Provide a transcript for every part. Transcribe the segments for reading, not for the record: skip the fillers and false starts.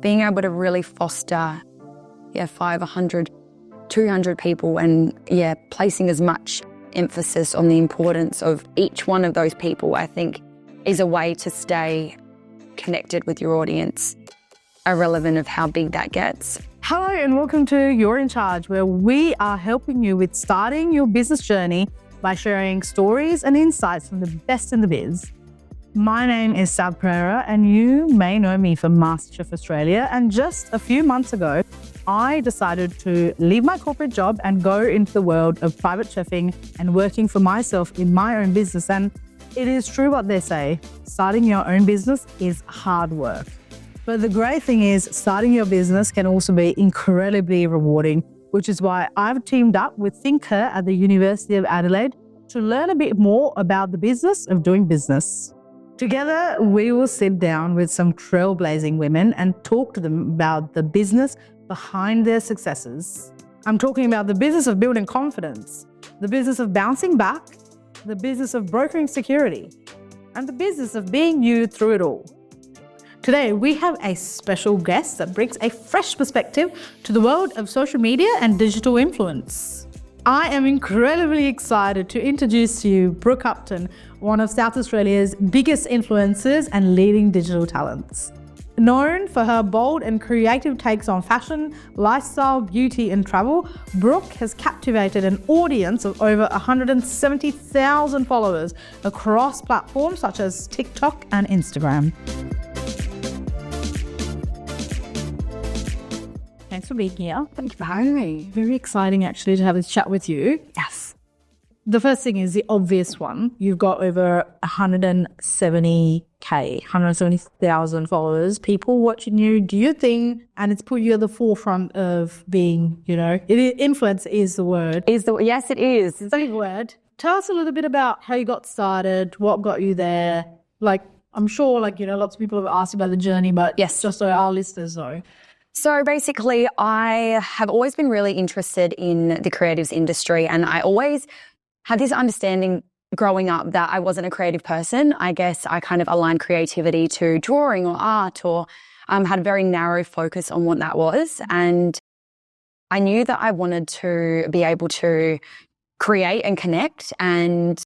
being able to really foster 500, 200 people and placing as much emphasis on the importance of each one of those people, I think, is a way to stay connected with your audience, irrelevant of how big that gets. Hello and welcome to You're in Charge, where we are helping you with starting your business journey by sharing stories and insights from the best in the biz. My name is Sav and you may know me from MasterChef Australia. And just a few months ago, I decided to leave my corporate job and go into the world of private chefing and working for myself in my own business. And it is true what they say, starting your own business is hard work. But the great thing is starting your business can also be incredibly rewarding, which is why I've teamed up with ThincHer at the University of Adelaide to learn a bit more about the business of doing business. Together, we will sit down with some trailblazing women and talk to them about the business behind their successes. I'm talking about the business of building confidence, the business of bouncing back, the business of brokering security, and the business of being you through it all. Today, we have a special guest that brings a fresh perspective to the world of social media and digital influence. I am incredibly excited to introduce to you Brooke Upton, one of South Australia's biggest influencers and leading digital talents. Known for her bold and creative takes on fashion, lifestyle, beauty and travel, Brooke has captivated an audience of over 170,000 followers across platforms such as TikTok and Instagram. Thanks for being here. Thank you for having me. Very exciting actually to have this chat with you. Yes. The first thing is the obvious one. You've got over 170,000 followers, people watching you, do your thing, and it's put you at the forefront of being, influence is the word. Yes, it is. It's a big word. Tell us a little bit about how you got started, what got you there. I'm sure, lots of people have asked about the journey, but yes, just so our listeners know. So basically, I have always been really interested in the creatives industry, and I always had this understanding growing up that I wasn't a creative person. I guess I kind of aligned creativity to drawing or art, or had a very narrow focus on what that was. And I knew that I wanted to be able to create and connect, and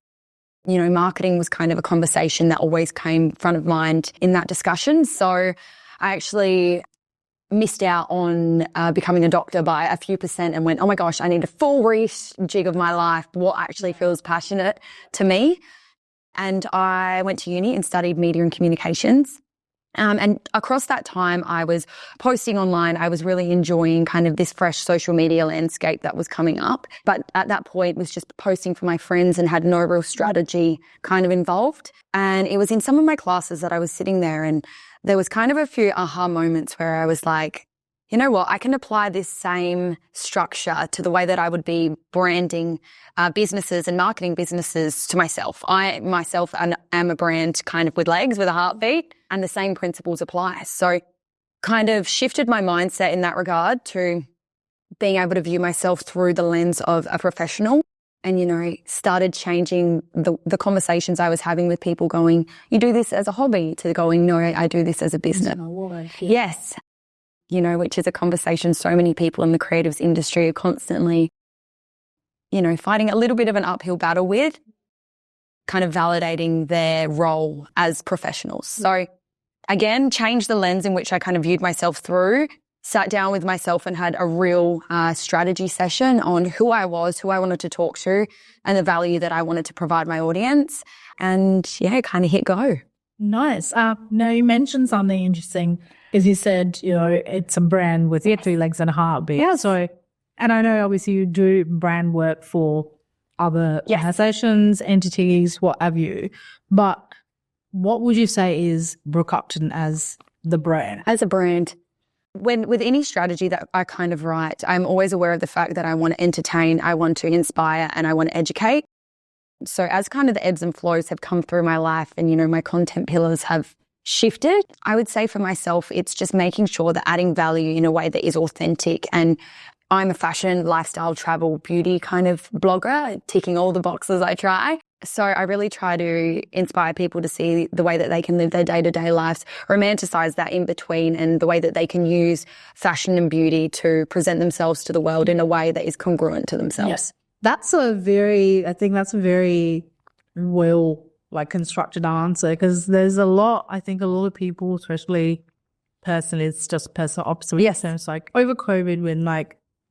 marketing was kind of a conversation that always came front of mind in that discussion. So I actually missed out on becoming a doctor by a few percent and went, oh my gosh, I need a full rejig of my life, what actually feels passionate to me. And I went to uni and studied media and communications. And across that time, I was posting online. I was really enjoying kind of this fresh social media landscape that was coming up. But at that point, was just posting for my friends and had no real strategy kind of involved. And it was in some of my classes that I was sitting there, and there was kind of a few aha moments where I was like, you know what, I can apply this same structure to the way that I would be branding businesses and marketing businesses to myself. I myself am a brand kind of with legs, with a heartbeat, and the same principles apply. So kind of shifted my mindset in that regard to being able to view myself through the lens of a professional. And, started changing the conversations I was having with people going, you do this as a hobby, to going, no, I do this as a business. Yes. Which is a conversation so many people in the creatives industry are constantly, fighting a little bit of an uphill battle with, kind of validating their role as professionals. So again, changed the lens in which I kind of viewed myself through, sat down with myself and had a real strategy session on who I was, who I wanted to talk to, and the value that I wanted to provide my audience. And kind of hit go. Nice. Now you mentioned something interesting, as you said, it's a brand with 3 legs and a heartbeat. Yeah. So, and I know obviously you do brand work for other organizations, entities, what have you. But what would you say is Brooke Upton as the brand? As a brand. With any strategy that I kind of write, I'm always aware of the fact that I want to entertain, I want to inspire, and I want to educate. So as kind of the ebbs and flows have come through my life and, my content pillars have shifted, I would say for myself, it's just making sure that adding value in a way that is authentic. And I'm a fashion, lifestyle, travel, beauty kind of blogger, ticking all the boxes I try. So I really try to inspire people to see the way that they can live their day-to-day lives, romanticize that in between, and the way that they can use fashion and beauty to present themselves to the world in a way that is congruent to themselves. Yes. I think that's a very well constructed answer, because there's a lot of people, especially personally, it's just personal observation. Yes. It's like over COVID when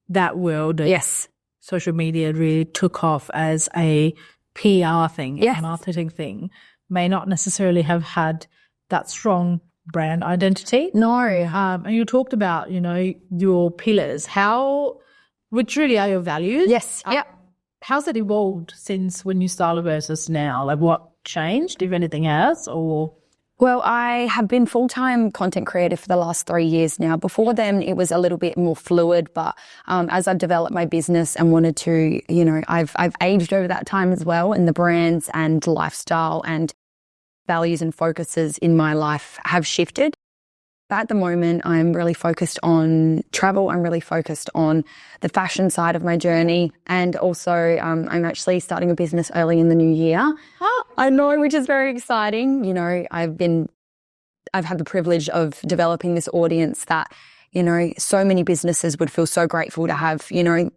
that world, Yes, social media really took off as a PR thing, yes, a marketing thing, may not necessarily have had that strong brand identity. No. And you talked about, your pillars, which really are your values. Yes. Yeah. How's it evolved since when you started versus now? Like what changed, if anything has, or? Well, I have been full-time content creator for the last 3 years now. Before then, it was a little bit more fluid, but as I've developed my business and wanted to, I've aged over that time as well, and the brands and lifestyle and values and focuses in my life have shifted. But at the moment, I'm really focused on travel. I'm really focused on the fashion side of my journey. And also, I'm actually starting a business early in the new year. Oh. I know, which is very exciting. I've had the privilege of developing this audience that, so many businesses would feel so grateful to have,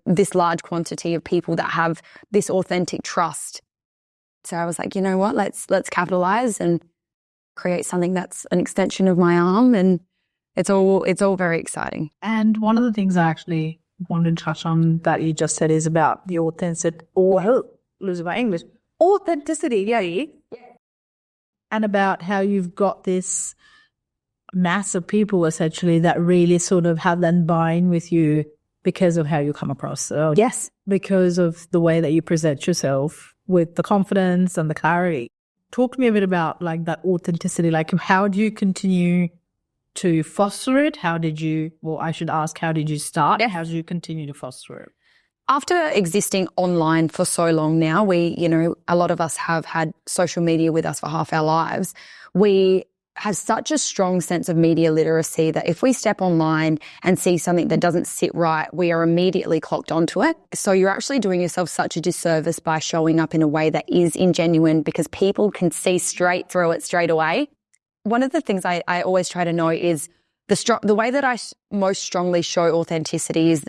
this large quantity of people that have this authentic trust. So I was like, you know what, let's capitalize and create something that's an extension of my arm, and it's all very exciting. And one of the things I actually wanted to touch on that you just said is about the authenticity, yeah. And about how you've got this mass of people essentially that really sort of have that buy-in with you because of how you come across. So yes, because of the way that you present yourself with the confidence and the clarity. Talk to me a bit about that authenticity. How do you continue to foster it? How did you start? Yeah. How do you continue to foster it? After existing online for so long now, a lot of us have had social media with us for half our lives. We have such a strong sense of media literacy that if we step online and see something that doesn't sit right, we are immediately clocked onto it. So you're actually doing yourself such a disservice by showing up in a way that is ingenuine, because people can see straight through it straight away. One of the things I always try to know is the way that I most strongly show authenticity is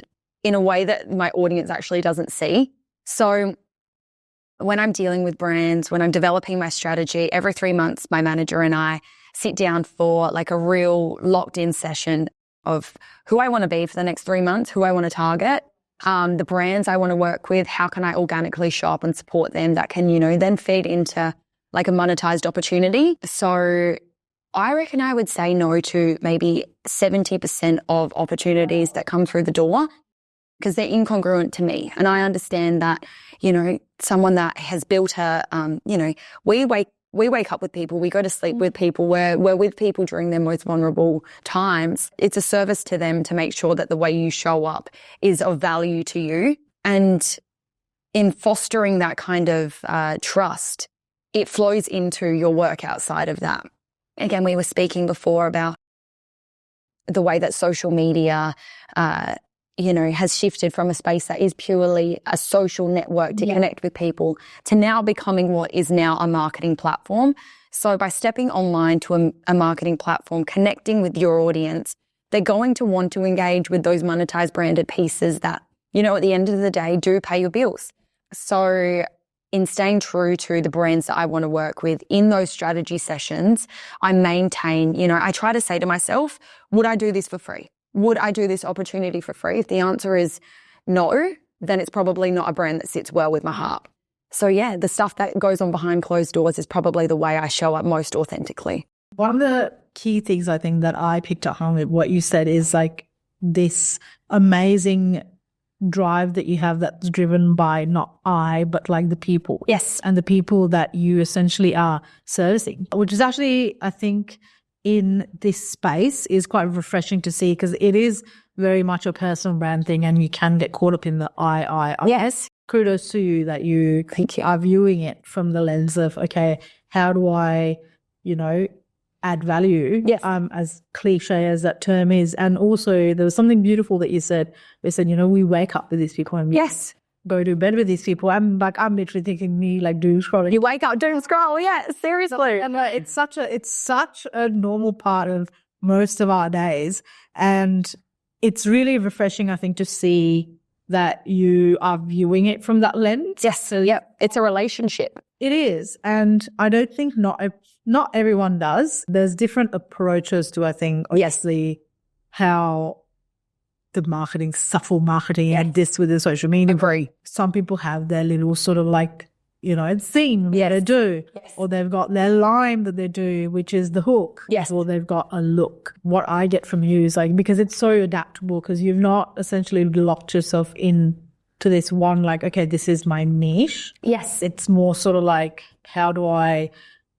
in a way that my audience actually doesn't see. So when I'm dealing with brands, when I'm developing my strategy, every 3 months, my manager and I sit down for a real locked in session of who I want to be for the next 3 months, who I want to target, the brands I want to work with, how can I organically show up and support them that can, then feed into a monetized opportunity. So I reckon I would say no to maybe 70% of opportunities that come through the door, because they're incongruent to me. And I understand that, someone that has built we wake up with people, we go to sleep with people, we're with people during their most vulnerable times. It's a service to them to make sure that the way you show up is of value to you. And in fostering that kind of trust, it flows into your work outside of that. Again, we were speaking before about the way that social media has shifted from a space that is purely a social network to connect with people to now becoming what is now a marketing platform. So by stepping online to a marketing platform, connecting with your audience, they're going to want to engage with those monetized branded pieces that, at the end of the day do pay your bills. So in staying true to the brands that I want to work with in those strategy sessions, I maintain, I try to say to myself, would I do this for free? Would I do this opportunity for free? If the answer is no, then it's probably not a brand that sits well with my heart. So yeah, the stuff that goes on behind closed doors is probably the way I show up most authentically. One of the key things I think that I picked up on with what you said is this amazing drive that you have that's driven by not but the people. Yes. And the people that you essentially are servicing, which is actually, I think, in this space is quite refreshing to see, because it is very much a personal brand thing and you can get caught up in the I. Yes. Kudos to you that you are viewing it from the lens of, okay, how do I, add value? Yes. As cliche as that term is. And also there was something beautiful that you said. You said, we wake up with these people and yes. go to bed with these people, I'm literally thinking me like doom scrolling. You wake up, doom scroll. Yeah, seriously. And it's such a normal part of most of our days. And it's really refreshing, I think, to see that you are viewing it from that lens. Yes. Yep. It's a relationship. It is. And I don't think not everyone does. There's different approaches to, I think, obviously how the marketing, subtle marketing and this with the social media. Agree. Some people have their little sort of like, theme that they do. Yes. Or they've got their line that they do, which is the hook. Yes. Or they've got a look. What I get from you is like, because it's so adaptable, because you've not essentially locked yourself in to this one, like, okay, this is my niche. Yes. It's more sort of like, how do I,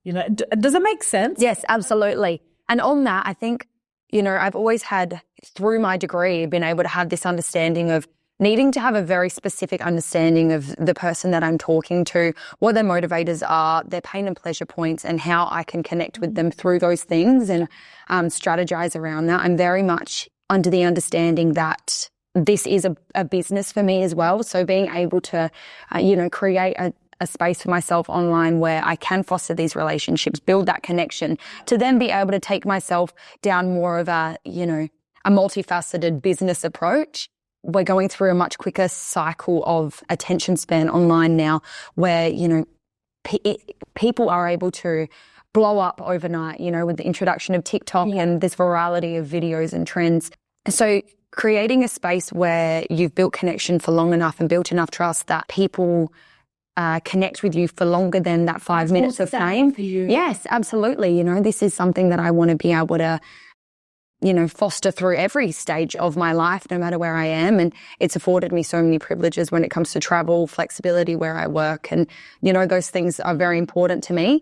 does it make sense? Yes, absolutely. And on that, I think, I've always had, through my degree, been able to have this understanding of needing to have a very specific understanding of the person that I'm talking to, what their motivators are, their pain and pleasure points, and how I can connect with them through those things and strategize around that. I'm very much under the understanding that this is a business for me as well. So being able to, create a space for myself online where I can foster these relationships, build that connection, to then be able to take myself down more of a multifaceted business approach. We're going through a much quicker cycle of attention span online now where, people are able to blow up overnight, with the introduction of TikTok and this virality of videos and trends. So creating a space where you've built connection for long enough and built enough trust that people connect with you for longer than that 5 minutes of fame. Yes, absolutely. This is something that I want to be able to foster through every stage of my life, no matter where I am. And it's afforded me so many privileges when it comes to travel, flexibility where I work. And, those things are very important to me.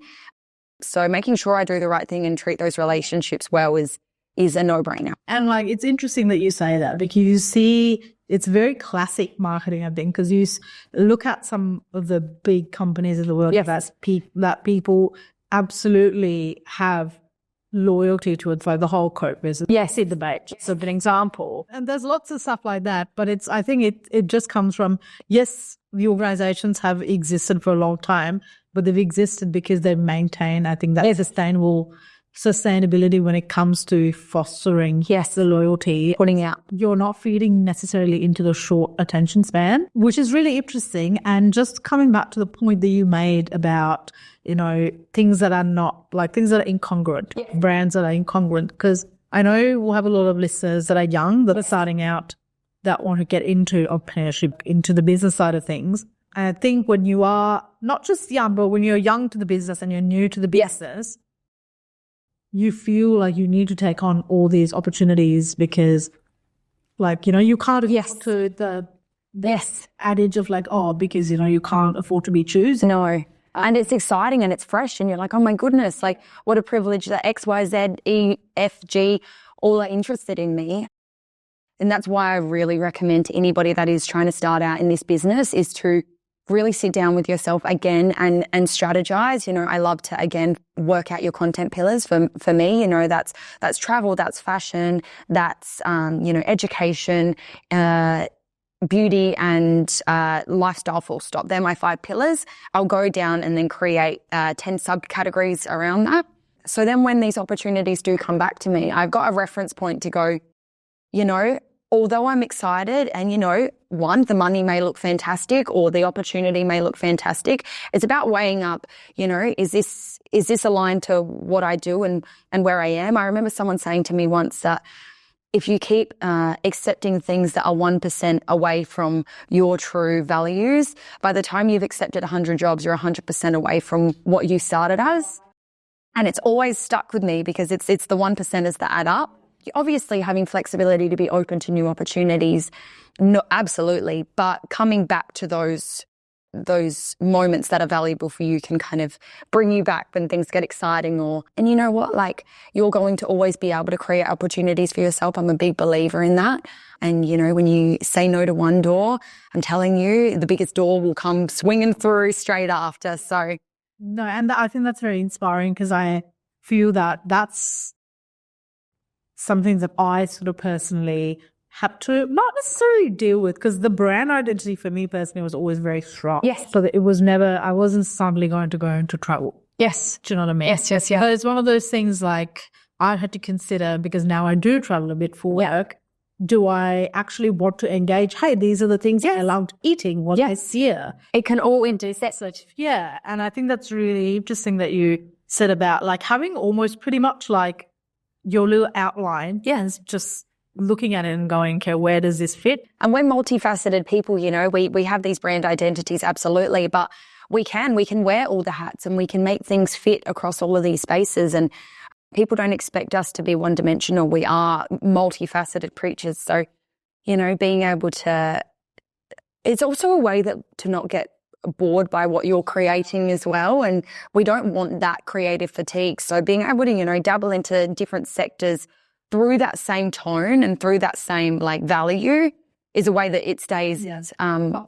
So making sure I do the right thing and treat those relationships well is a no-brainer. And like, it's interesting that you say that, because you see, it's very classic marketing, I think, because you look at some of the big companies in the world that people absolutely have loyalty towards, like the whole Coke business. Yes. The debate, just an example. And there's lots of stuff like that, but I think it just comes from, yes, the organizations have existed for a long time, but they've existed because they've maintained, I think, that sustainability when it comes to fostering the loyalty. Putting out. You're not feeding necessarily into the short attention span, which is really interesting. And just coming back to the point that you made about, things that are incongruent, brands that are incongruent, because I know we'll have a lot of listeners that are young, that are starting out, that want to get into entrepreneurship, into the business side of things. And I think when you are not just young, but when you're young to the business and you're new to the business, you feel like you need to take on all these opportunities because, you can't afford to the adage of like, because, you can't afford to be choosing. No. And it's exciting and it's fresh and you're like, oh my goodness, like what a privilege that X, Y, Z, E, F, G, all are interested in me. And that's why I really recommend to anybody that is trying to start out in this business is to really sit down with yourself again and strategize. I love to, again, work out your content pillars. For me, that's travel, that's fashion, that's, education, beauty and lifestyle, full stop. They're my 5 pillars. I'll go down and then create 10 subcategories around that. So then when these opportunities do come back to me, I've got a reference point to go, although I'm excited and, one, the money may look fantastic or the opportunity may look fantastic, it's about weighing up, is this aligned to what I do and where I am? I remember someone saying to me once that if you keep accepting things that are 1% away from your true values, by the time you've accepted 100 jobs, you're 100% away from what you started as. And it's always stuck with me because it's the 1%ers that add up. Obviously, having flexibility to be open to new opportunities, no, absolutely. But coming back to those moments that are valuable for you can kind of bring you back when things get exciting. And you know what? Like, you're going to always be able to create opportunities for yourself. I'm a big believer in that. And, when you say no to one door, I'm telling you, the biggest door will come swinging through straight after. So, no, and I think that's very inspiring because I feel that that's something that I sort of personally had to not necessarily deal with, because the brand identity for me personally was always very strong. Yes. So that it was never, I wasn't suddenly going to go into travel. Yes. Do you know what I mean? Yes. But it's one of those things like I had to consider, because now I do travel a bit for work. Do I actually want to engage? Hey, these are the things I loved eating was this year. It can all intersect. Yeah. And I think that's really interesting that you said about like having almost pretty much like your little outline. Yes. Just looking at it and going, okay, where does this fit? And we're multifaceted people, you know, we have these brand identities, absolutely, but we can wear all the hats and we can make things fit across all of these spaces. And people don't expect us to be one-dimensional. We are multifaceted creatures. So, you know, being able to, it's also a way to not get bored by what you're creating as well. And we don't want that creative fatigue. So being able to, you know, dabble into different sectors through that same tone and through that same like value is a way that it stays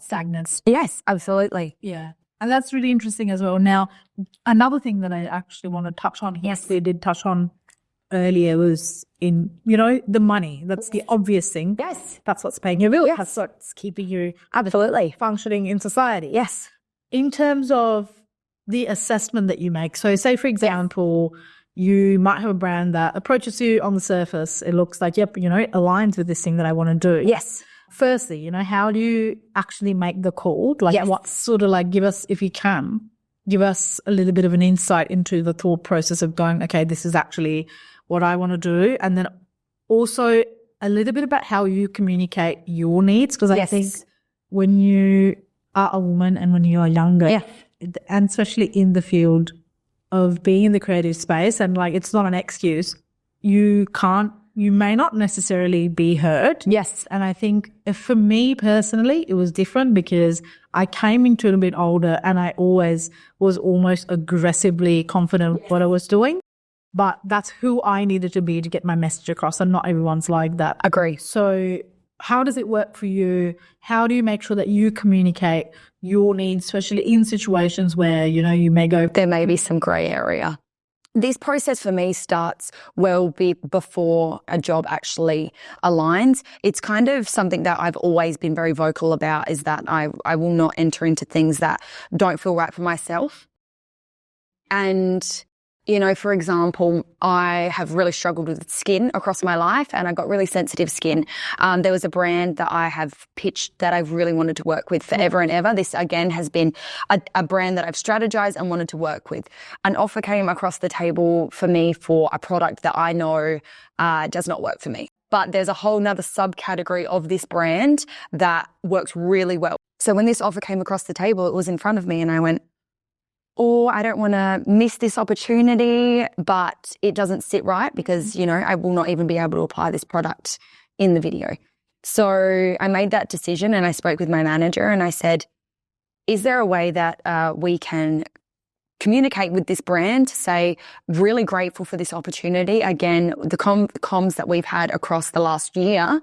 stagnant. Yes, absolutely. Yeah. And that's really interesting as well. Now, another thing that I actually want to touch on, we did touch on earlier, was in, you know, the money. That's the obvious thing. Yes. That's what's paying your bills. Yes. That's what's keeping you absolutely functioning in society. Yes. In terms of the assessment that you make, so say, for example, you might have a brand that approaches you on the surface. It looks like, yep, you know, it aligns with this thing that I want to do. Yes. Firstly, you know, how do you actually make the call? Like what sort of like, give us, if you can, give us a little bit of an insight into the thought process of going, okay, this is actually what I want to do. And then also a little bit about how you communicate your needs. Because I think when you are a woman and when you are younger, and especially in the field of being in the creative space, and like it's not an excuse, you may not necessarily be heard. Yes. And I think for me personally, it was different because I came into it a bit older and I always was almost aggressively confident with what I was doing. But that's who I needed to be to get my message across, and not everyone's like that. Agree. So how does it work for you? How do you make sure that you communicate your needs, especially in situations where, you know, you may go, there may be some grey area? This process for me starts before a job actually aligns. It's kind of something that I've always been very vocal about, is that I will not enter into things that don't feel right for myself. And, you know, for example, I have really struggled with skin across my life, and I got really sensitive skin. There was a brand that I have pitched that I've really wanted to work with forever and ever. This, again, has been a brand that I've strategized and wanted to work with. An offer came across the table for me for a product that I know does not work for me. But there's a whole nother subcategory of this brand that works really well. So when this offer came across the table, it was in front of me and I went, oh, I don't want to miss this opportunity, but it doesn't sit right because, you know, I will not even be able to apply this product in the video. So I made that decision and I spoke with my manager and I said, is there a way that we can communicate with this brand to say, really grateful for this opportunity. Again, the comms that we've had across the last year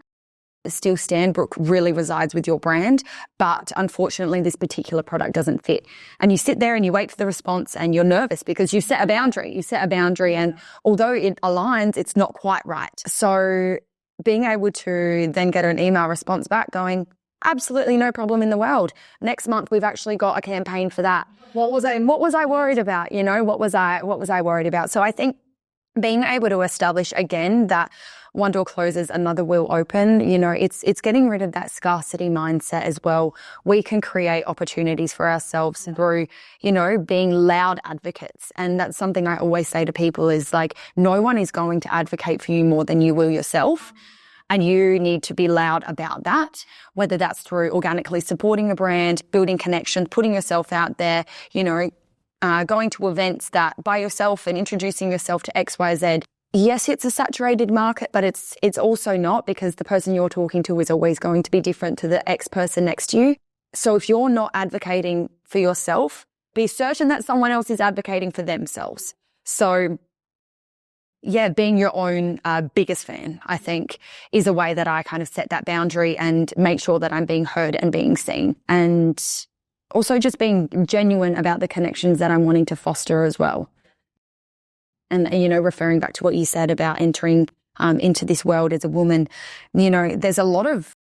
still stand. Brooke really resides with your brand, but unfortunately this particular product doesn't fit. And you sit there and you wait for the response and you're nervous because you set a boundary and although it aligns, it's not quite right. So being able to then get an email response back going, absolutely no problem in the world. Next month we've actually got a campaign for that. What was I worried about? You know, what was I worried about? So I think being able to establish again that one door closes, another will open, you know, it's getting rid of that scarcity mindset as well. We can create opportunities for ourselves through, you know, being loud advocates. And that's something I always say to people is like, no one is going to advocate for you more than you will yourself. And you need to be loud about that, whether that's through organically supporting a brand, building connections, putting yourself out there, you know, going to events that by yourself and introducing yourself to XYZ. Yes, it's a saturated market, but it's also not, because the person you're talking to is always going to be different to the X person next to you. So if you're not advocating for yourself, be certain that someone else is advocating for themselves. So yeah, being your own biggest fan, I think, is a way that I kind of set that boundary and make sure that I'm being heard and being seen. And also just being genuine about the connections that I'm wanting to foster as well. And, you know, referring back to what you said about entering into this world as a woman. You know, there's a lot of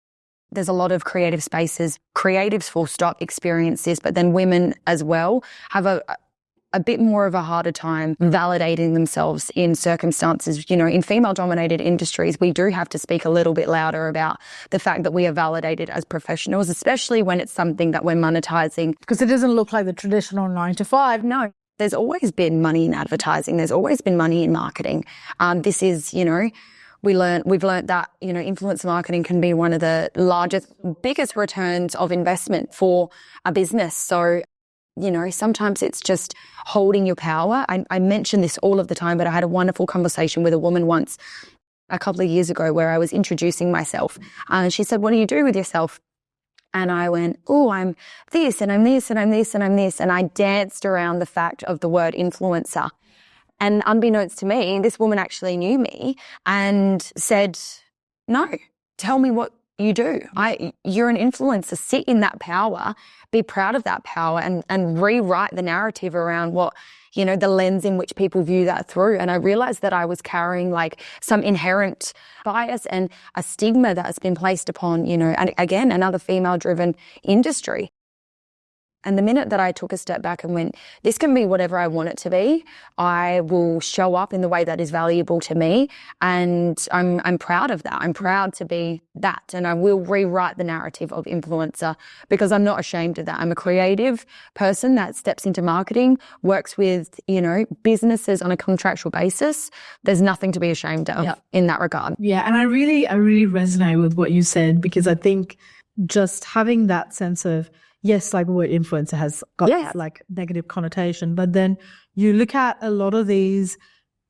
creative spaces, creatives full stop experience this, but then women as well have a bit more of a harder time validating themselves in circumstances. You know, in female-dominated industries, we do have to speak a little bit louder about the fact that we are validated as professionals, especially when it's something that we're monetizing. Because it doesn't look like the traditional 9 to 5. No, there's always been money in advertising. There's always been money in marketing. This is, you know, we've learned that, you know, influencer marketing can be one of the biggest returns of investment for a business. So, you know, sometimes it's just holding your power. I mention this all of the time, but I had a wonderful conversation with a woman once a couple of years ago where I was introducing myself. And she said, "What do you do with yourself?" And I went, "Oh, I'm this and I'm this and I'm this and I'm this." And I danced around the fact of the word influencer. And unbeknownst to me, this woman actually knew me and said, "No, tell me what you do. You're an influencer. Sit in that power, be proud of that power and rewrite the narrative around what, you know, the lens in which people view that through." And I realized that I was carrying like some inherent bias and a stigma that has been placed upon, you know, and again, another female-driven industry. And the minute that I took a step back and went, this can be whatever I want it to be. I will show up in the way that is valuable to me. And I'm proud of that. I'm proud to be that. And I will rewrite the narrative of influencer because I'm not ashamed of that. I'm a creative person that steps into marketing, works with, you know, businesses on a contractual basis. There's nothing to be ashamed of in that regard. Yeah. And I really resonate with what you said, because I think just having that sense of, yes, like the word influencer has got like negative connotation, but then you look at a lot of these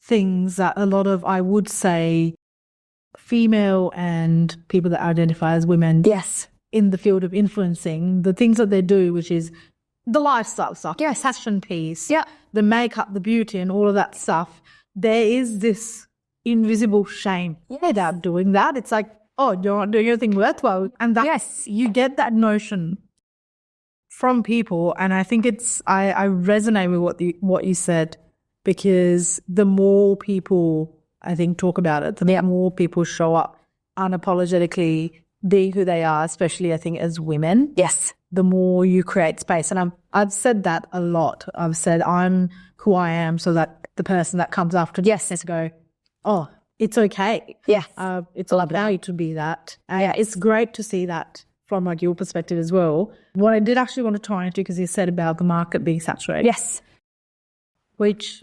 things that a lot of, I would say, female and people that identify as women in the field of influencing, the things that they do, which is the lifestyle stuff, fashion piece, the makeup, the beauty and all of that stuff, there is this invisible shame about doing that. It's like, oh, you're not doing anything worthwhile. And that you get that notion from people, and I think I resonate with what you said, because the more people I think talk about it, the more people show up unapologetically being who they are, especially I think as women. Yes. The more you create space, and I've said that a lot. I've said I'm who I am, so that the person that comes after has to go, oh, it's okay. Yes. It's okay to be that. It's great to see that from like your perspective as well. What I did actually want to tie into, because you said about the market being saturated. Yes. Which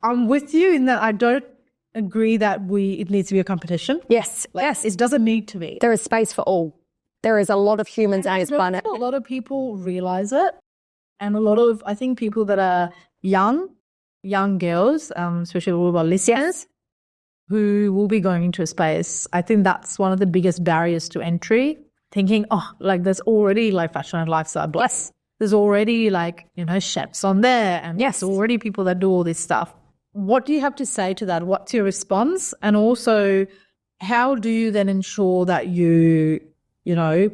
I'm with you in that I don't agree that it needs to be a competition. Yes. It doesn't need to be. There is space for all. There is a lot of humans on this planet. A lot of people realize it. And a lot of, I think, people that are young girls, especially all of our listeners, who will be going into a space, I think that's one of the biggest barriers to entry. Thinking, oh, like there's already like fashion and lifestyle. Yes. There's already like, you know, chefs on there, and there's already people that do all this stuff. What do you have to say to that? What's your response? And also, how do you then ensure that you know,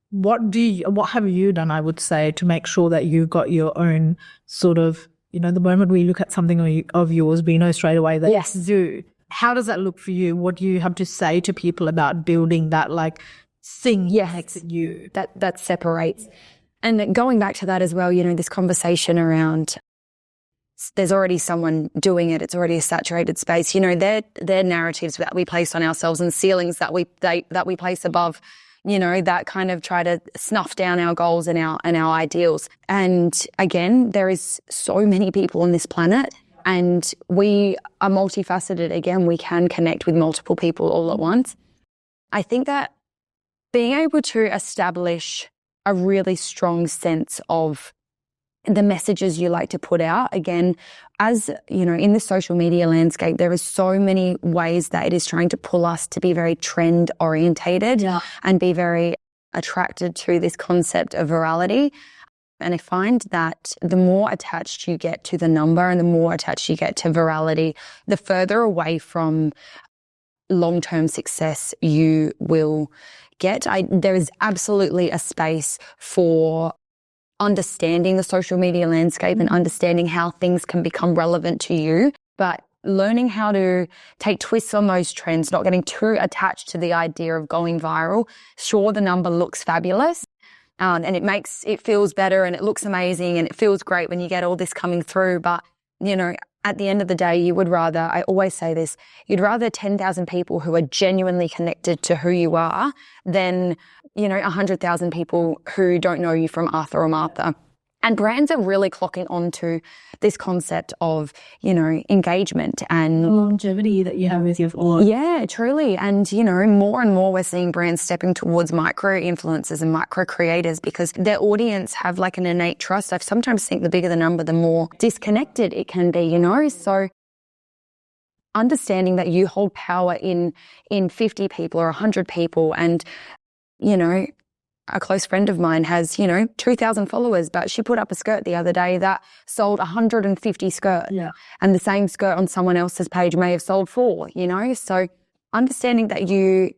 what have you done, I would say, to make sure that you've got your own sort of, you know, the moment we look at something of yours, we know straight away that it's you. How does that look for you? What do you have to say to people about building that like thing makes it you? That separates. And going back to that as well, you know, this conversation around there's already someone doing it, it's already a saturated space. You know, they're narratives that we place on ourselves and ceilings that we place above, you know, that kind of try to snuff down our goals and our ideals. And again, there is so many people on this planet, and we are multifaceted. Again, we can connect with multiple people all at once. I think that being able to establish a really strong sense of the messages you like to put out, again, as you know, in the social media landscape, there is so many ways that it is trying to pull us to be very trend orientated and be very attracted to this concept of virality. And I find that the more attached you get to the number and the more attached you get to virality, the further away from long-term success you will get. There is absolutely a space for understanding the social media landscape and understanding how things can become relevant to you. But learning how to take twists on those trends, not getting too attached to the idea of going viral. Sure, the number looks fabulous. And it feels better and it looks amazing and it feels great when you get all this coming through. But, at the end of the day, I always say this, you'd rather 10,000 people who are genuinely connected to who you are than, 100,000 people who don't know you from Arthur or Martha. And brands are really clocking onto this concept of, engagement and longevity that you have with your followers. Yeah, truly. And, more and more we're seeing brands stepping towards micro influencers and micro creators because their audience have like an innate trust. I sometimes think the bigger the number, the more disconnected it can be, So understanding that you hold power in 50 people or 100 people and, a close friend of mine has, 2,000 followers, but she put up a skirt the other day that sold 150 skirts. Yeah. And the same skirt on someone else's page may have sold 4, So understanding that you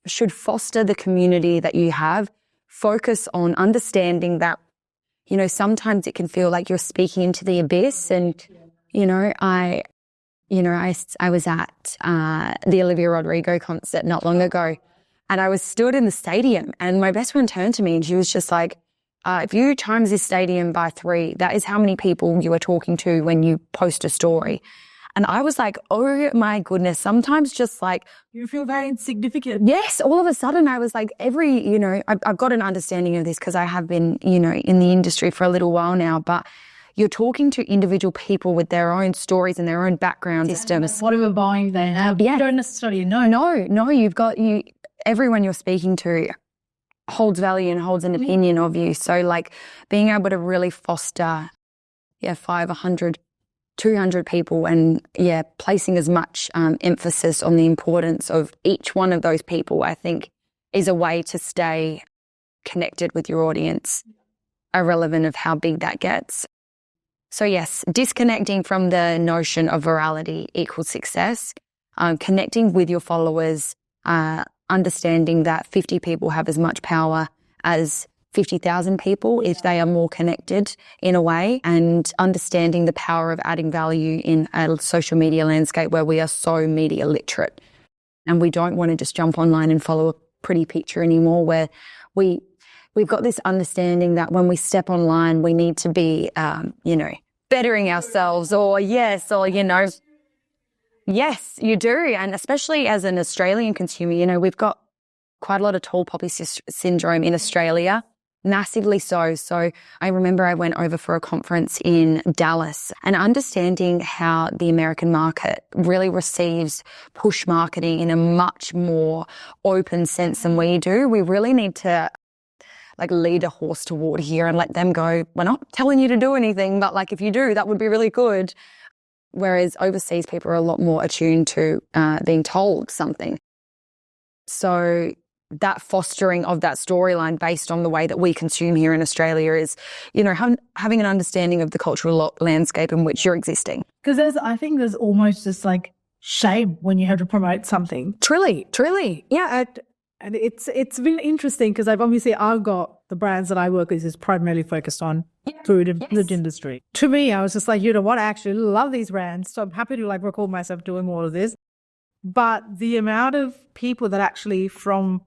should foster the community that you have, focus on understanding that, sometimes it can feel like you're speaking into the abyss. And, I was at the Olivia Rodrigo concert not long ago. And I was stood in the stadium and my best friend turned to me and she was just like, if you times this stadium by 3, that is how many people you are talking to when you post a story. And I was like, oh my goodness, sometimes just like. You feel very insignificant. Yes, all of a sudden I was like I've got an understanding of this because I have been, in the industry for a little while now, but you're talking to individual people with their own stories and their own background systems. Whatever buying they have, you don't necessarily know. No, everyone you're speaking to holds value and holds an opinion of you. So like being able to really foster, 5, 100, 200 people and placing as much emphasis on the importance of each one of those people, I think is a way to stay connected with your audience, irrelevant of how big that gets. So yes, disconnecting from the notion of virality equals success, connecting with your followers, understanding that 50 people have as much power as 50,000 people if they are more connected in a way, and understanding the power of adding value in a social media landscape where we are so media literate and we don't want to just jump online and follow a pretty picture anymore, where we've got this understanding that when we step online we need to be bettering ourselves Yes, you do. And especially as an Australian consumer, we've got quite a lot of tall poppy syndrome in Australia, massively so. So I remember I went over for a conference in Dallas and understanding how the American market really receives push marketing in a much more open sense than we do. We really need to lead a horse to water here and let them go, we're not telling you to do anything, but if you do, that would be really good. Whereas overseas people are a lot more attuned to being told something. So that fostering of that storyline based on the way that we consume here in Australia is, having an understanding of the cultural landscape in which you're existing. Because I think there's almost this shame when you have to promote something. Truly. Yeah. And it's been interesting because I've got the brands that I work with is primarily focused on food and food industry. To me, I was just like, what, I actually love these brands. So I'm happy to record myself doing all of this. But the amount of people that actually from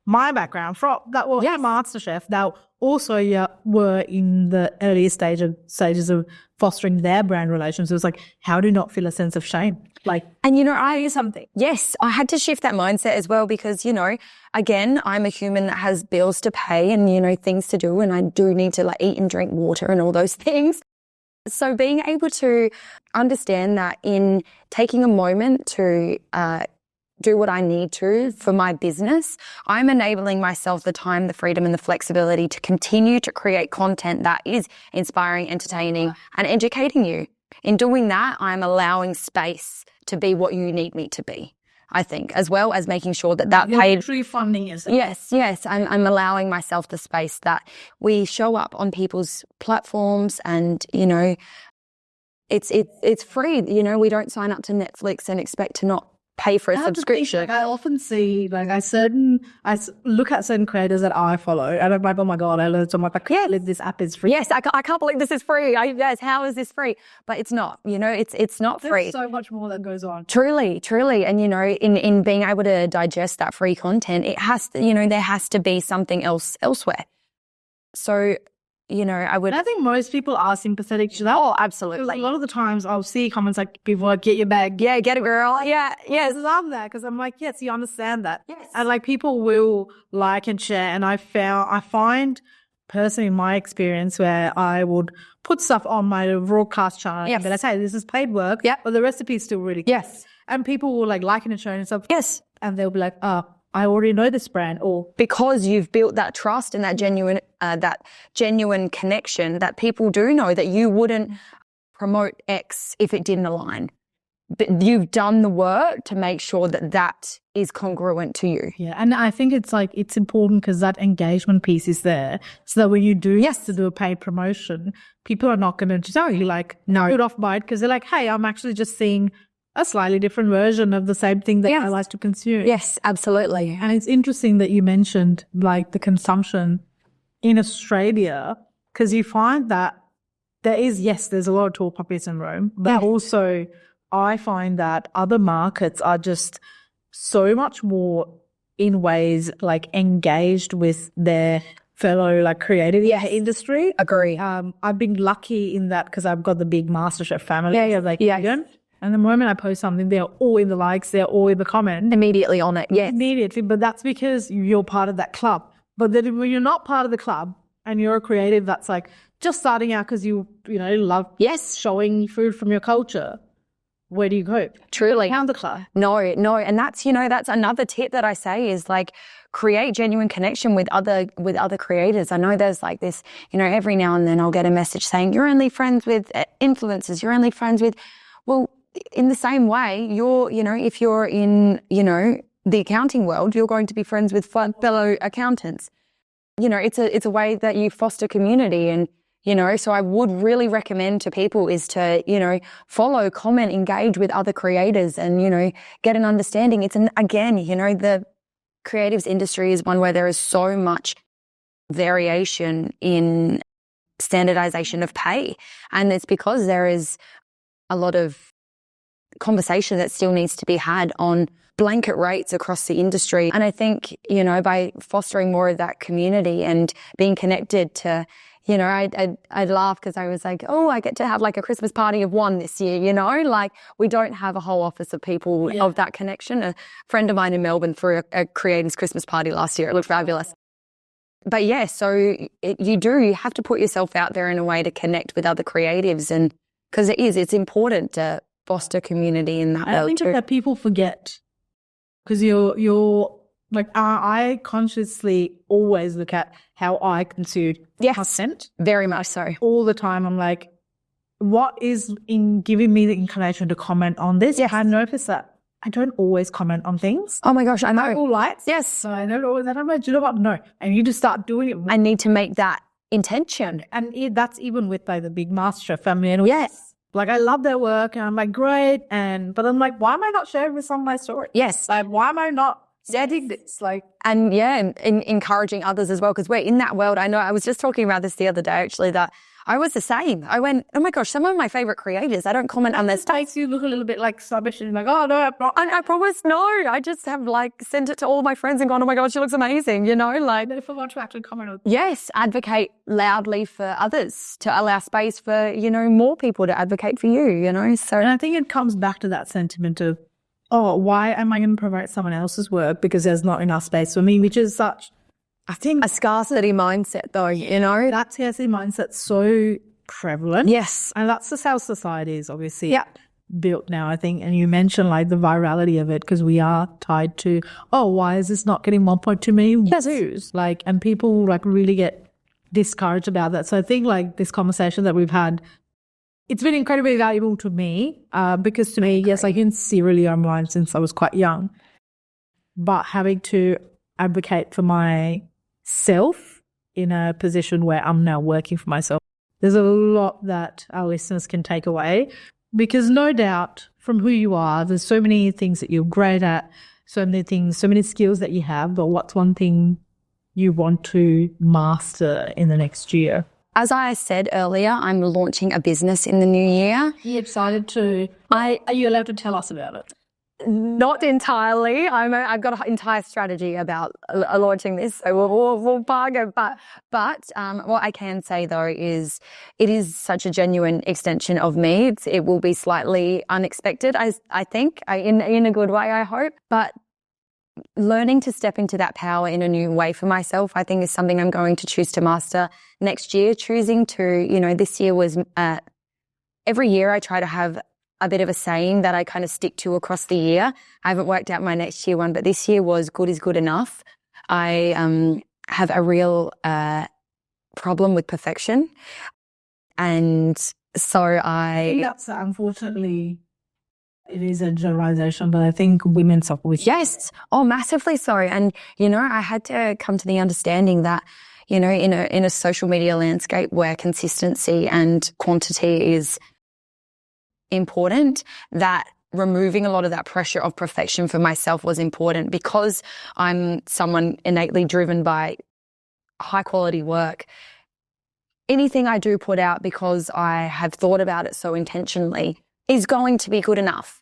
my background, MasterChef, that also were in the earlier stages of fostering their brand relations. It was how do you not feel a sense of shame? I do something. Yes, I had to shift that mindset as well because, again, I'm a human that has bills to pay and, things to do, and I do need to eat and drink water and all those things. So being able to understand that in taking a moment to do what I need to for my business, I'm enabling myself the time, the freedom and the flexibility to continue to create content that is inspiring, entertaining and educating you. In doing that, I'm allowing space to be what you need me to be, I think, as well as making sure that you're paid. Literally funding yourself. Yes. I'm allowing myself the space that we show up on people's platforms and, it's free. We don't sign up to Netflix and expect to not pay for a I have to think, subscription. like, I often see, like, look at certain creators that I follow, and I'm like, oh my God, I learned so much. I can't believe this app is free. Yes, I can't believe this is free. Yes, how is this free? But it's not, it's not free. There's so much more that goes on. Truly. And, in being able to digest that free content, it has to, there has to be something else elsewhere. So, I think most people are sympathetic to that. Oh, absolutely. A lot of the times I'll see comments like people like, get your bag. Yeah, get it, girl. Yeah, yes. I love that because I'm like, yes, you understand that. Yes. And like people will like and share. And I find personally in my experience where I would put stuff on my broadcast channel. Yes. And I say, this is paid work. Yeah. But the recipe is still really good. Yes. And people will like it and share and stuff. Yes. And they'll be like, oh, I already know this brand, or because you've built that trust and that genuine connection that people do know that you wouldn't promote X if it didn't align. But you've done the work to make sure that is congruent to you. Yeah, and I think it's important because that engagement piece is there, so that when you do to do a paid promotion, people are not going to tell you no, put off by it because they're like, hey, I'm actually just seeing a slightly different version of the same thing that I like to consume. Yes, absolutely. And it's interesting that you mentioned the consumption in Australia because you find that there's a lot of tall poppy syndrome, but also I find that other markets are just so much more in ways engaged with their fellow creative industry. Agree. I've been lucky in that because I've got the big MasterChef family. And the moment I post something, they're all in the likes, they're all in the comments. Immediately on it, yes. Immediately, but that's because you're part of that club. But then when you're not part of the club and you're a creative that's just starting out because you love showing food from your culture, where do you go? Truly. Pound the club. No. And that's, that's another tip that I say is create genuine connection with other creators. I know there's this, every now and then I'll get a message saying, you're only friends with influencers, you're only friends with, well, in the same way, if you're in, the accounting world, you're going to be friends with fellow accountants. It's a way that you foster community and, so I would really recommend to people is to, follow, comment, engage with other creators and, get an understanding. Again, the creatives industry is one where there is so much variation in standardization of pay. And it's because there is a lot of conversation that still needs to be had on blanket rates across the industry. And I think, by fostering more of that community and being connected to, I'd laugh because I was like, oh, I get to have a Christmas party of one this year, we don't have a whole office of people of that connection. A friend of mine in Melbourne threw a creators Christmas party last year. It looked fabulous. But so you have to put yourself out there in a way to connect with other creatives and because it's important to foster community in that. I think that people forget because you're I consciously always look at how I consume content. Very much so. All the time. I'm like, what is in giving me the inclination to comment on this? Yes. I notice that I don't always comment on things. Oh my gosh, I know. All lights. Yes. So I don't always, and I'm like, do you know what? No. And you just start doing it. I need to make that intention. And that's even with the big MasterChef family. And yes. I love their work and I'm like, great. But I'm like, why am I not sharing this on my story? Yes. Why am I not setting this? And encouraging others as well because we're in that world. I know I was just talking about this the other day actually that I was the same. I went, oh my gosh, some of my favorite creators, I don't comment on their stuff. Makes you look a little bit snobbish and oh no, I'm not. I promise no. I just have sent it to all my friends and gone, oh my gosh, she looks amazing, But if I want to actually comment on yes, advocate loudly for others to allow space for, more people to advocate for you, so. And I think it comes back to that sentiment of, oh, why am I going to promote someone else's work because there's not enough space for me, which is such, I think, a scarcity mindset though, That scarcity mindset's so prevalent. Yes. And that's just how society is obviously built now, I think. And you mentioned the virality of it because we are tied to, oh, why is this not getting 1.2 million views? And people really get discouraged about that. So I think this conversation that we've had, it's been incredibly valuable to me because to me, yes, I can see really online since I was quite young, but having to advocate for myself in a position where I'm now working for myself, there's a lot that our listeners can take away because no doubt from who you are, there's so many things that you're great at, so many things, so many skills that you have, but what's one thing you want to master in the next year? As I said earlier, I'm launching a business in the new year. Are you excited to? Are you allowed to tell us about it? Not entirely. I've got an entire strategy about launching this, so we'll park it. But what I can say though is it is such a genuine extension of me. It will be slightly unexpected, I think, in a good way, I hope. But learning to step into that power in a new way for myself, I think, is something I'm going to choose to master next year. Choosing to, this year was every year I try to have a bit of a saying that I kind of stick to across the year. I haven't worked out my next year one, but this year was good is good enough. I have a real problem with perfection. And so I think that's unfortunately, it is a generalization, but I think women suffer with. Yes. Oh, massively so. And, I had to come to the understanding that, in a social media landscape where consistency and quantity is important, that removing a lot of that pressure of perfection for myself was important, because I'm someone innately driven by high quality work. Anything I do put out, because I have thought about it so intentionally, is going to be good enough.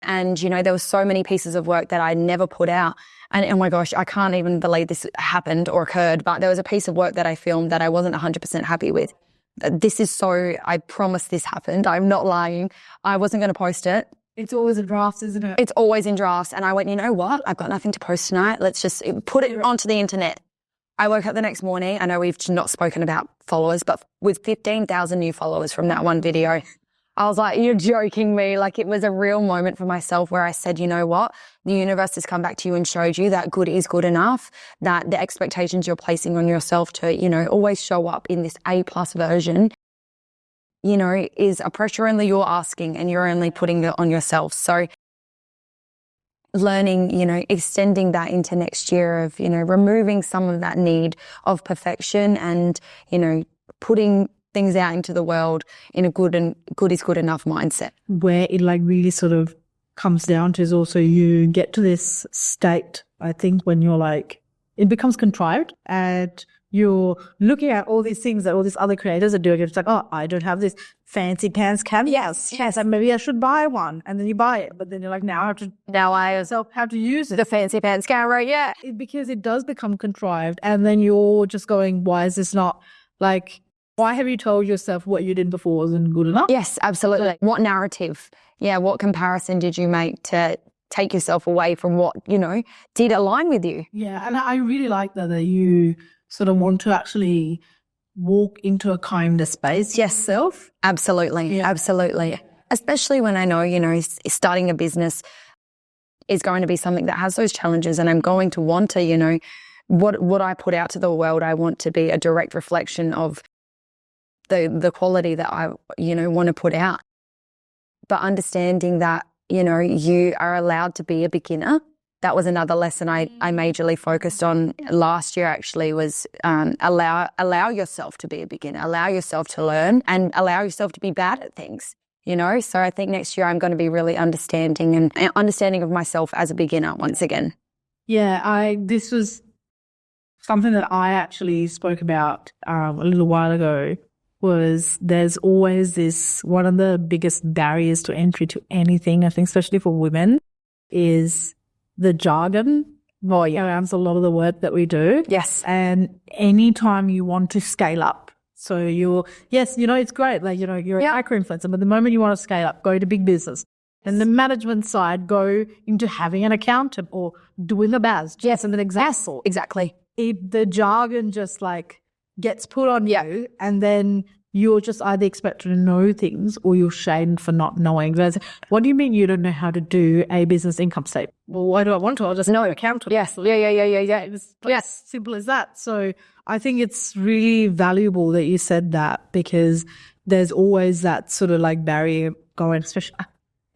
And, there were so many pieces of work that I never put out. And oh my gosh, I can't even believe this happened or occurred, but there was a piece of work that I filmed that I wasn't 100% happy with. I promise this happened. I'm not lying. I wasn't going to post it. It's always in drafts, isn't it? It's always in drafts. And I went, you know what? I've got nothing to post tonight. Let's just put it onto the internet. I woke up the next morning. I know we've not spoken about followers, but with 15,000 new followers from that one video, I was like, you're joking me. Like, it was a real moment for myself where I said, you know what? The universe has come back to you and showed you that good is good enough, that the expectations you're placing on yourself to, always show up in this A+ version, is a pressure only you're asking, and you're only putting it on yourself. So learning, extending that into next year of, removing some of that need of perfection and, putting things out into the world in a good is good enough mindset. Where it really sort of comes down to is also you get to this state, I think, when you're it becomes contrived and you're looking at all these things that all these other creators are doing. It's like, oh, I don't have this fancy pants camera. Yes. And maybe I should buy one. And then you buy it. But then you're like, now I have to use it. The fancy pants camera, yeah. Because it does become contrived. And then you're just going, why is this not why have you told yourself what you did before wasn't good enough? Yes, absolutely. What narrative? Yeah, what comparison did you make to take yourself away from what, did align with you? Yeah, and I really like that you sort of want to actually walk into a kinder space. Yes, self. Absolutely, yeah. Absolutely. Especially when I know, starting a business is going to be something that has those challenges, and I'm going to want to, what I put out to the world, I want to be a direct reflection of the quality that I, want to put out. But understanding that, you are allowed to be a beginner. That was another lesson I majorly focused on last year, actually, was allow yourself to be a beginner, allow yourself to learn, and allow yourself to be bad at things, So I think next year I'm going to be really understanding of myself as a beginner once again. Yeah, this was something that I actually spoke about a little while ago. Was there's always this, one of the biggest barriers to entry to anything, I think, especially for women, is the jargon. Well, yeah, around a lot of the work that we do. Yes. And anytime you want to scale up, so it's great. You're a micro-influencer, but the moment you want to scale up, go to big business. And the management side, go into having an accountant or doing a BAS. Yes. And an example. Exactly. The jargon just gets put on you, and then you're just either expected to know things or you're shamed for not knowing. What do you mean you don't know how to do a business income statement? Well, why do I want to? I'll just know accountant. Yes. Yeah. It's simple as that. So I think it's really valuable that you said that, because there's always that sort of barrier going, especially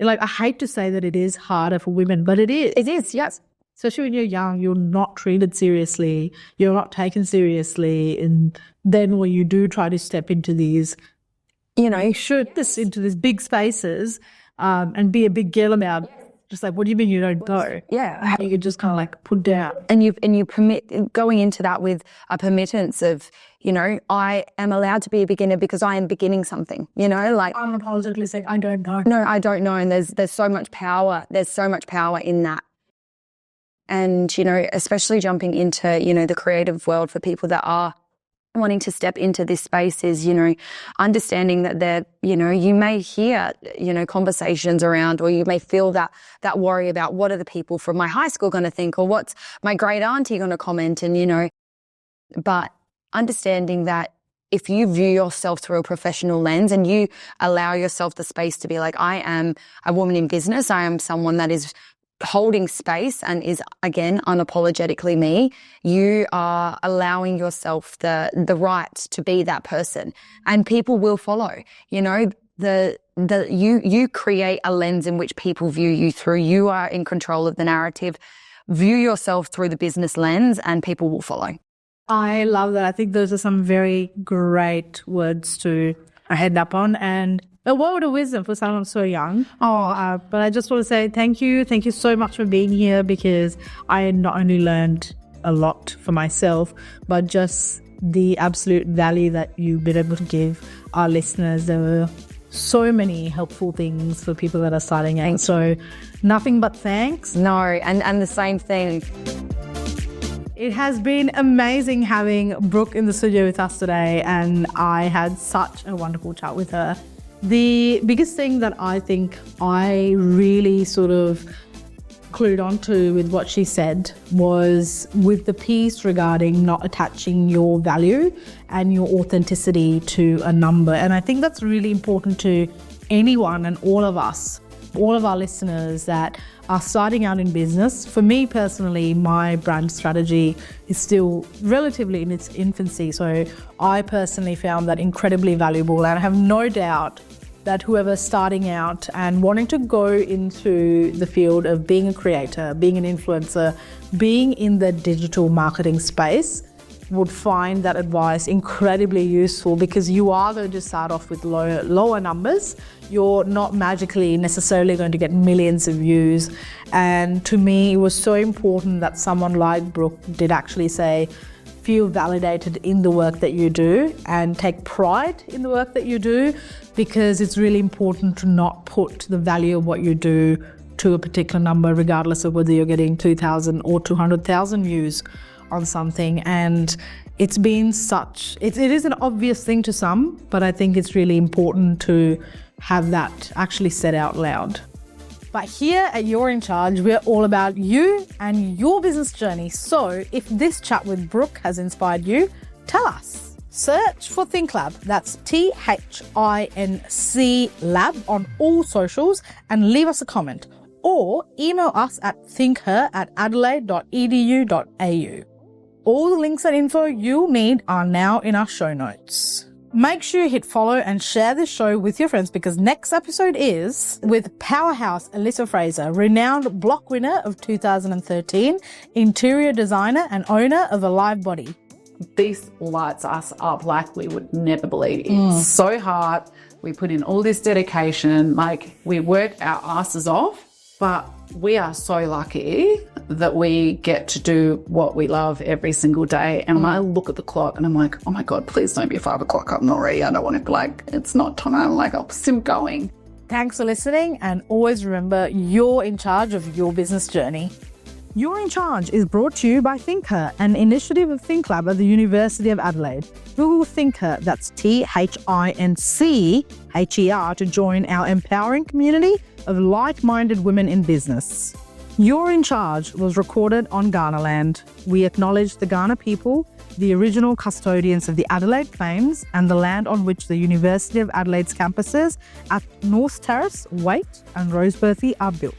I hate to say that it is harder for women, but it is. It is, yes. Especially when you're young, you're not treated seriously, you're not taken seriously. And then when you do try to step into these, into these big spaces, and be a big girl about just like, what do you mean you don't know? Yeah. You could just kind of like put down. And you permit going into that with a permittance of, I am allowed to be a beginner because I am beginning something, like Unapologetically saying, I don't know. No, I don't know. And there's so much power. There's so much power in that. And, especially jumping into, the creative world for people that are wanting to step into this space is, understanding that you may hear, conversations around, or you may feel that worry about what are the people from my high school going to think, or what's my great auntie going to comment, and, but understanding that if you view yourself through a professional lens and you allow yourself the space to be like, I am a woman in business, I am someone that is holding space and is, again, unapologetically me, you are allowing yourself the right to be that person, and people will follow. You create a lens in which people view you through. You are in control of the narrative. View yourself through the business lens and people will follow. I love that. I think those are some very great words to head up on, and a word of wisdom for someone so young. But I just want to say thank you. Thank you so much for being here, because I not only learned a lot for myself, but just the absolute value that you've been able to give our listeners. There were so many helpful things for people that are starting out. So nothing but thanks. No, and the same thing. It has been amazing having Brooke in the studio with us today, and I had such a wonderful chat with her. The biggest thing that I think I really sort of clued onto with what she said was with the piece regarding not attaching your value and your authenticity to a number. And I think that's really important to anyone and all of us, all of our listeners that are starting out in business. For me personally, my brand strategy is still relatively in its infancy. So I personally found that incredibly valuable, and I have no doubt that whoever's starting out and wanting to go into the field of being a creator, being an influencer, being in the digital marketing space would find that advice incredibly useful, because you are going to start off with lower numbers. You're not magically necessarily going to get millions of views. And to me, it was so important that someone like Brooke did actually say, feel validated in the work that you do and take pride in the work that you do, because it's really important to not put the value of what you do to a particular number, regardless of whether you're getting 2,000 or 200,000 views on something. And it's been it is an obvious thing to some, but I think it's really important to have that actually said out loud. But here at You're in Charge, we're all about you and your business journey. So if this chat with Brooke has inspired you, tell us. Search for ThincLab, that's ThincLab on all socials, and leave us a comment. Or email us at thinkher@adelaide.edu.au. All the links and info you'll need are now in our show notes. Make sure you hit follow and share this show with your friends, because next episode is with powerhouse Alyssa Fraser, renowned block winner of 2013, interior designer and owner of Alive Body. This lights us up like we would never believe. It's so hard. We put in all this dedication, like we work our asses off, but we are so lucky that we get to do what we love every single day. And I look at the clock and I'm like, oh my God, please don't be 5 o'clock. I'm not ready. I don't want to be like, it's not time. Like, I'll still going. Thanks for listening, and always remember, you're in charge of your business journey. You're in Charge is brought to you by ThincHer, an initiative of ThincLab at the University of Adelaide. Google ThincHer, that's ThincHer, to join our empowering community of like-minded women in business. You're in Charge was recorded on Ghanaland. We acknowledge the Ghana people, the original custodians of the Adelaide claims, and the land on which the University of Adelaide's campuses at North Terrace, Waite and Roseberthy are built.